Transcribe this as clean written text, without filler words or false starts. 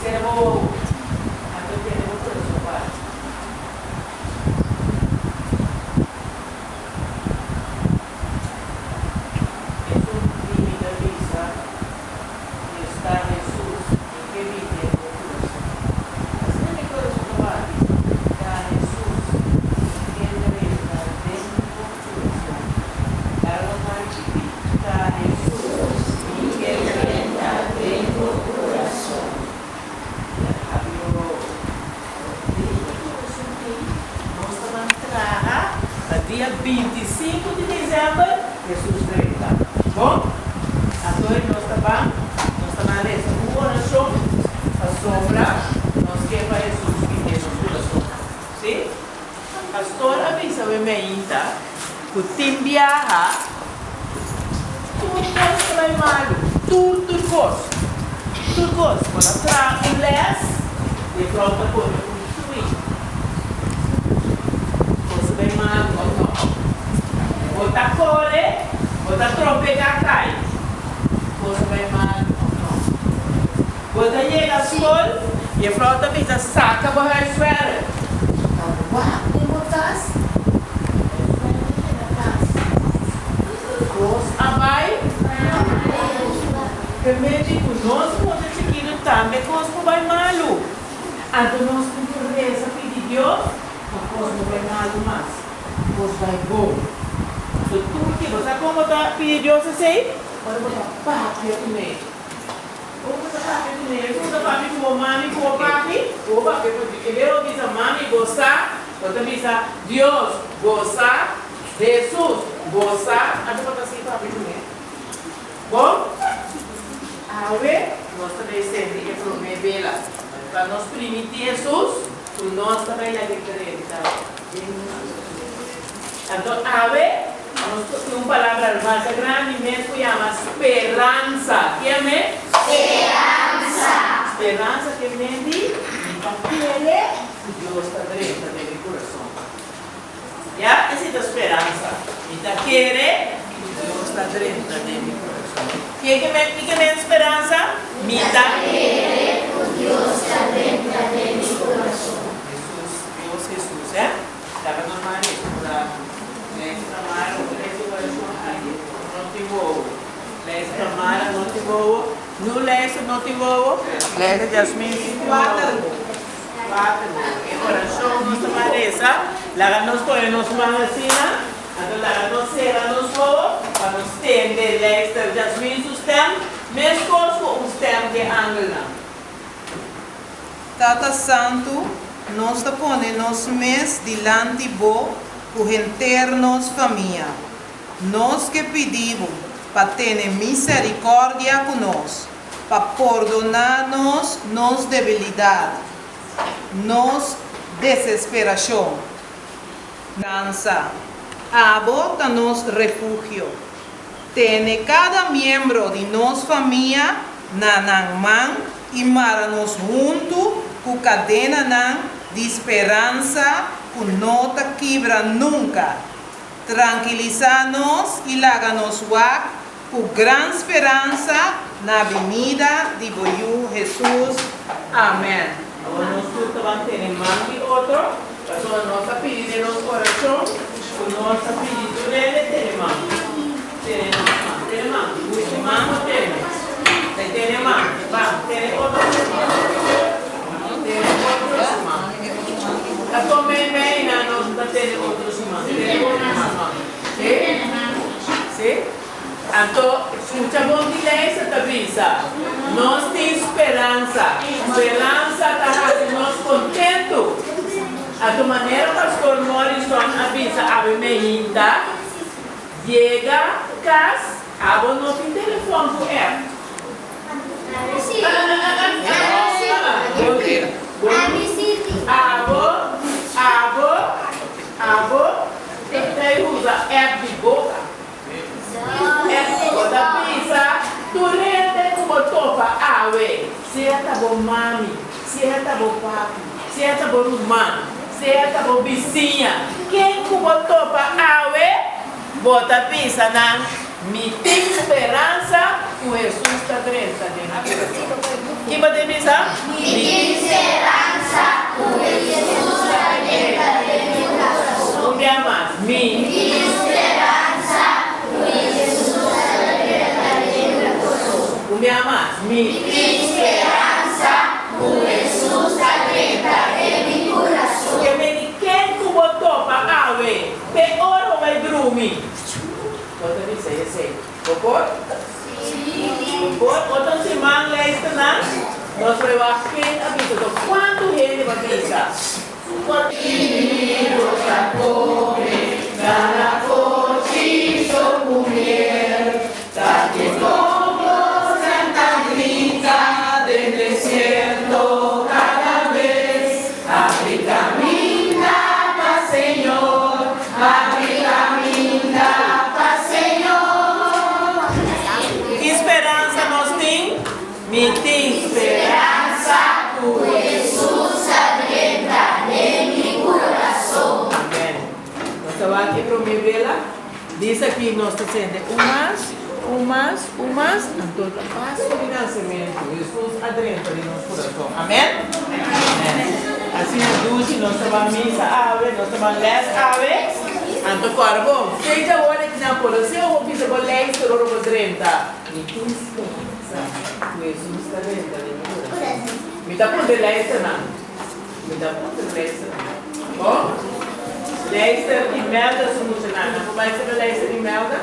Queremos, antes queremos preocupar. Es un límite de vista y está Jesús y que vive en tu corazón. Así es mi corazón no va, está Jesús que entra dentro de tu corazón. Claro, no hay está Jesús y que entra dentro de tu corazón. Dia 25 de dezembro, Jesus está. Bom? Agora nós estamos nessa oração, a sombra, nós queremos Jesus que tem no coração. Sim? Pastor avisa a meinta, que tem viaja, tudo vai mal, tudo gosto. Tudo gosto. Quando atrás inglês, de pronto a coisa construir. Coisa bem mal, bota core, bota trompeta cai. Coisa bem mal, não. Bota chega a escola e a frota pensa, saca para a esfera. Uau, tem botas? Coisa abai. Permite que nós podemos seguir também coisa vai malo. Então nós temos que pedir Deus, a coisa vai malo mais. Coisa vai bom. Tudo que você como está pedindo Deus assim, pode botar papi aqui meio. Ou botar papi aqui meio. Se você papi com o mami, com o papi, ou papi, eu diz a mami gostar, você diz Deus gostar, Jesus gostar, aí você assim papi com meio. Bom? Ave, nós também sempre que promover lá, para nós permitir Jesus, nós também é diferente. Então, ave, nós temos uma palavra mais grande mesmo que chama esperança. Que é mesmo? Esperança. Esperança que vem de papel que Deus está dentro do meu coração. Já? Essa é a esperança. Então, querer que Deus está dentro do meu coração. Que é esperança? Mita. Querer que Deus está dentro do meu coração. Jesus, é? Estava na maneira. Lese Tamara, não te vou. Não lese, não te vou. Lese Jasmine, quatro. E coração, nós tamaresa. Lá nós põemos uma vacina. Então lá nós seramos voo. Para nós tender, lese Jasmine, sustem. Mesmo sustem de Angela. Tata Santo, nós te ponemos mês dilante bo, por enternos família. Nós que pedimos para ter misericórdia conosco, para perdonar-nos nossa debilidade, nossa desesperação. Dança, abota nosso refúgio. Tem cada membro de nossa família na mão e mara-nos junto com cadena de esperança que não te quebra nunca. Tranquiliza-nos e laga-nos com grande esperança na venida de Boiú Jesus. Amém. Agora nós vamos ter mão de outro, para nós pedir de nosso coração, o nosso pedido dele tem mão. Tem mão. Tem mão, tem mão. Tem outro. A comer bem, nós não temos outros irmãos. Sim? Então, muita bom de ler essa visa. Nós temos esperança. Esperança está fazendo nós contentos. A tua maneira, pastor Morrison avisa a meinta. Chega, casa, abre o nosso telefone com ela. Você usa app de boca. Da pizza, tu rende como topa awe. Se é bom mami, se é bom papi, se é bom irmã, se é bom vizinha. Quem como topa awe, bota pizza na me tem esperança, o Jesus está dentro. E para divisar? Um dia mais. Um dia mais. Que me quem que botou para ave, que hora vai dormir? Bota dizer, eu sei. Concordo? Outra semana lá está nós vamos aqui a vida. Então, quanto ele vai pensar? Que esperança nós temos? Me tem esperança por Jesus dentro de meu coração. Amém. Nós estamos aqui para me ver. Diz aqui nós estamos sendo umas, então faz o financiamento. Jesus dentro de nosso coração. Amém? Amém. Assim é nós estamos a missa ave, nós estamos a les aves. Então, agora, bom, seja o que na coração, ou que se for les, ou não podrenta. Jesus está dentro de mim. Me dá por Leicester, não. Me dá por Leicester. Bom? Leicester e Melda são funcionários. Não vai ser Leicester e Melda?